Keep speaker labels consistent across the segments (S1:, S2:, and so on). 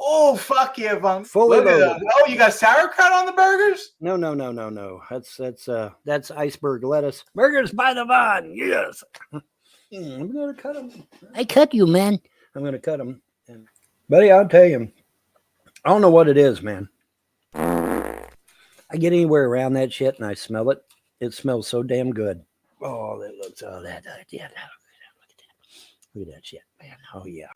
S1: Oh, fuck yeah, Von.
S2: Fully
S1: Look at
S2: loaded.
S1: that. Oh, you got sauerkraut on the burgers?
S2: No. That's iceberg lettuce. Burgers by the Von. Yes. I'm gonna cut them. I cut you, man. I'm gonna cut them. Buddy, I'll tell you. I don't know what it is, man. I get anywhere around that shit and I smell it. It smells so damn good. Oh, that looks all that. Yeah, look at that. Look at that shit, man. Oh yeah.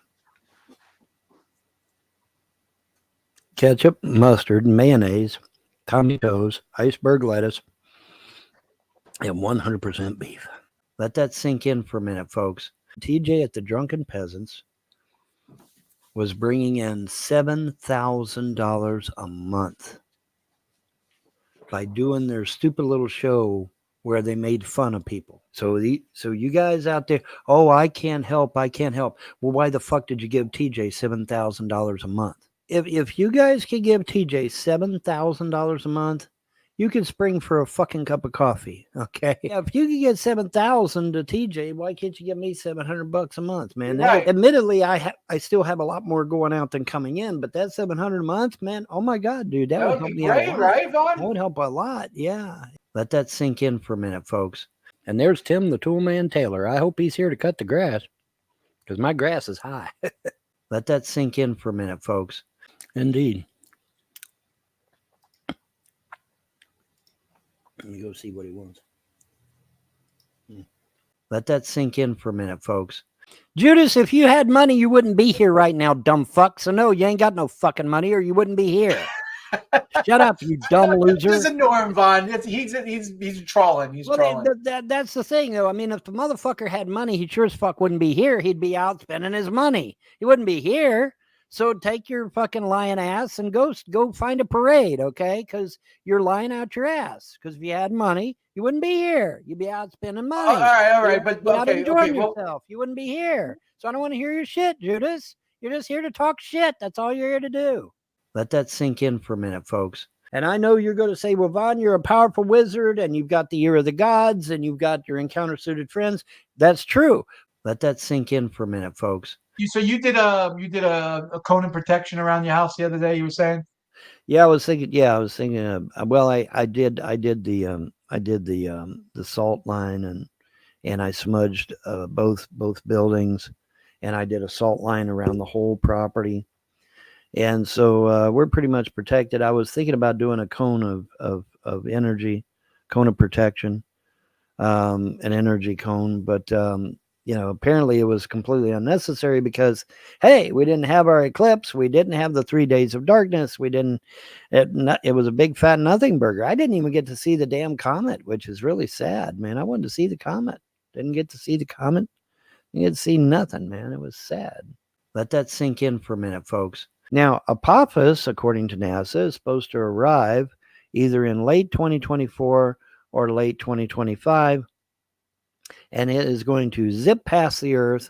S2: Ketchup, mustard, mayonnaise, tomatoes, iceberg lettuce, and 100% beef. Let that sink in for a minute, folks. TJ at the Drunken Peasants was bringing in $7,000 a month by doing their stupid little show where they made fun of people. So you guys out there, oh, I can't help. Well, why the fuck did you give TJ $7,000 a month? If you guys could give TJ $7,000 a month, you could spring for a fucking cup of coffee. Okay. Yeah, if you could get 7,000 to TJ, why can't you give me $700 a month, man?
S1: Right.
S2: Admittedly, I still have a lot more going out than coming in, but that $700 a month, man. Oh my God, dude, that would help
S1: be
S2: me
S1: great,
S2: out a lot.
S1: right, Vaughn?
S2: That would help a lot. Yeah. Let that sink in for a minute, folks. And there's Tim the Toolman Taylor. I hope he's here to cut the grass because my grass is high. Let that sink in for a minute, folks. Indeed. Let me go see what he wants. Let that sink in for a minute, folks. Judas, if you had money, you wouldn't be here right now, dumb fuck. So no, you ain't got no fucking money or you wouldn't be here. Shut up, you dumb loser.
S1: Just ignore him, Vaughn. He's trolling. He's trolling.
S2: That's the thing, though. I mean, if the motherfucker had money, he sure as fuck wouldn't be here. He'd be out spending his money. He wouldn't be here. So take your fucking lying ass and go find a parade, okay? Because you're lying out your ass. Because if you had money, you wouldn't be here. You'd be out spending money.
S1: All right. But
S2: not enjoying yourself. You wouldn't be here. So I don't want to hear your shit, Judas. You're just here to talk shit. That's all you're here to do. Let that sink in for a minute, folks. And I know you're going to say, well, Vaughn, you're a powerful wizard and you've got the ear of the gods and you've got your encounter suited friends. That's true. Let that sink in for a minute, folks.
S1: So you did a cone of protection around your house the other day, you were saying?
S2: Yeah, I was thinking, well, I did the salt line and I smudged both buildings and I did a salt line around the whole property. And so we're pretty much protected. I was thinking about doing a cone of energy, cone of protection, an energy cone, but apparently it was completely unnecessary because, hey, we didn't have our eclipse. We didn't have the 3 days of darkness. It was a big fat nothing burger. I didn't even get to see the damn comet, which is really sad, man. I wanted to see the comet. Didn't get to see the comet. Didn't get to see nothing, man. It was sad. Let that sink in for a minute, folks. Now, Apophis, according to NASA, is supposed to arrive either in late 2024 or late 2025. And it is going to zip past the Earth.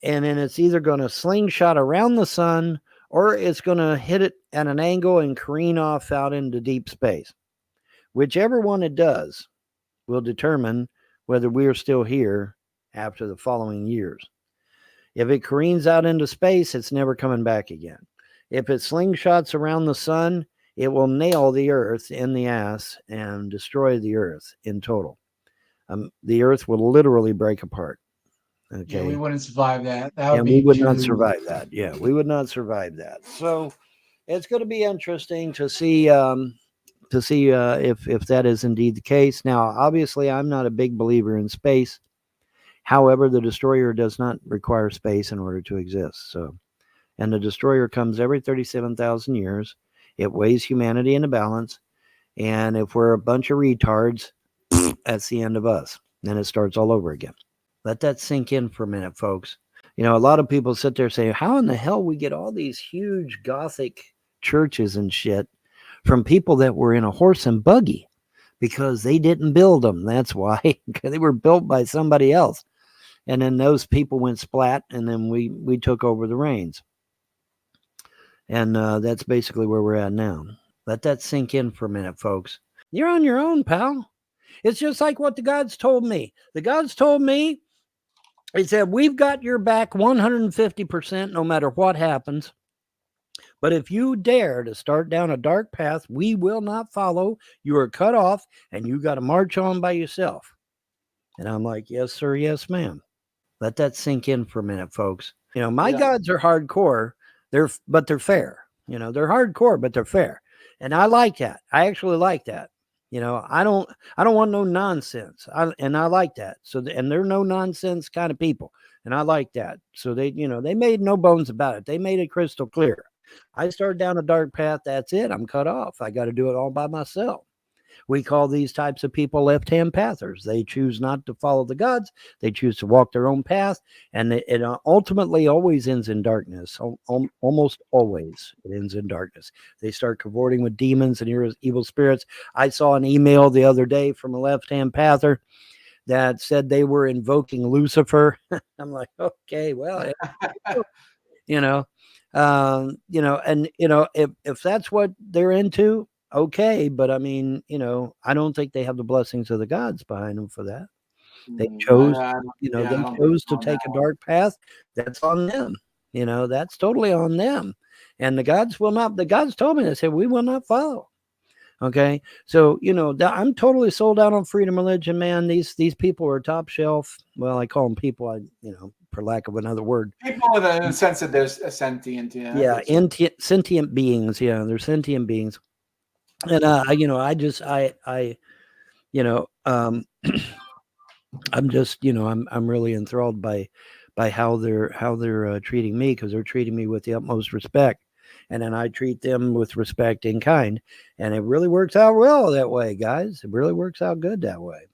S2: And then it's either going to slingshot around the sun or it's going to hit it at an angle and careen off out into deep space. Whichever one it does will determine whether we're still here after the following years. If it careens out into space, it's never coming back again. If it slingshots around the sun, it will nail the Earth in the ass and destroy the Earth in total. The Earth will literally break apart. Okay,
S1: yeah, we wouldn't survive that.
S2: We would not survive that. Yeah, we would not survive that. So it's going to be interesting to see if that is indeed the case. Now, obviously, I'm not a big believer in space. However, the destroyer does not require space in order to exist. So, and the destroyer comes every 37,000 years. It weighs humanity into balance. And if we're a bunch of retards, that's the end of us. Then it starts all over again. Let that sink in for a minute, folks. A lot of people sit there saying, how in the hell we get all these huge Gothic churches and shit from people that were in a horse and buggy? Because they didn't build them. That's why. They were built by somebody else. And then those people went splat, and then we took over the reins. And that's basically where we're at now. Let that sink in for a minute, folks. You're on your own, pal. It's just like what the gods told me. The gods told me, they said, we've got your back 150% no matter what happens. But if you dare to start down a dark path, we will not follow. You are cut off and you got to march on by yourself. And I'm like, yes, sir. Yes, ma'am. Let that sink in for a minute, folks. My
S1: Yeah.
S2: gods are hardcore. But they're fair. They're hardcore, but they're fair. And I like that. I actually like that. I don't want no nonsense. And I like that. And they're no nonsense kind of people. And I like that. So they made no bones about it. They made it crystal clear. I start down a dark path. That's it. I'm cut off. I got to do it all by myself. We call these types of people left-hand pathers. They choose not to follow the gods. They choose to walk their own path, and it ultimately always ends in darkness. Almost always it ends in darkness. They start cavorting with demons and evil spirits. I saw an email the other day from a left-hand pather that said they were invoking Lucifer. I'm like, okay, well, if that's what they're into, okay, but I mean, I don't think they have the blessings of the gods behind them for that. They chose, they chose to take a dark path. That's on them. That's totally on them. And the gods told me, they said, we will not follow. Okay. So, I'm totally sold out on freedom religion, man. These people are top shelf. Well, I call them people, for lack of another word.
S1: People with a sense that there's a sentient.
S2: Yeah. Sentient beings. Yeah. They're sentient beings. And I'm just, I'm really enthralled by how they're treating me, because they're treating me with the utmost respect, and then I treat them with respect in kind, and it really works out well that way, guys. It really works out good that way.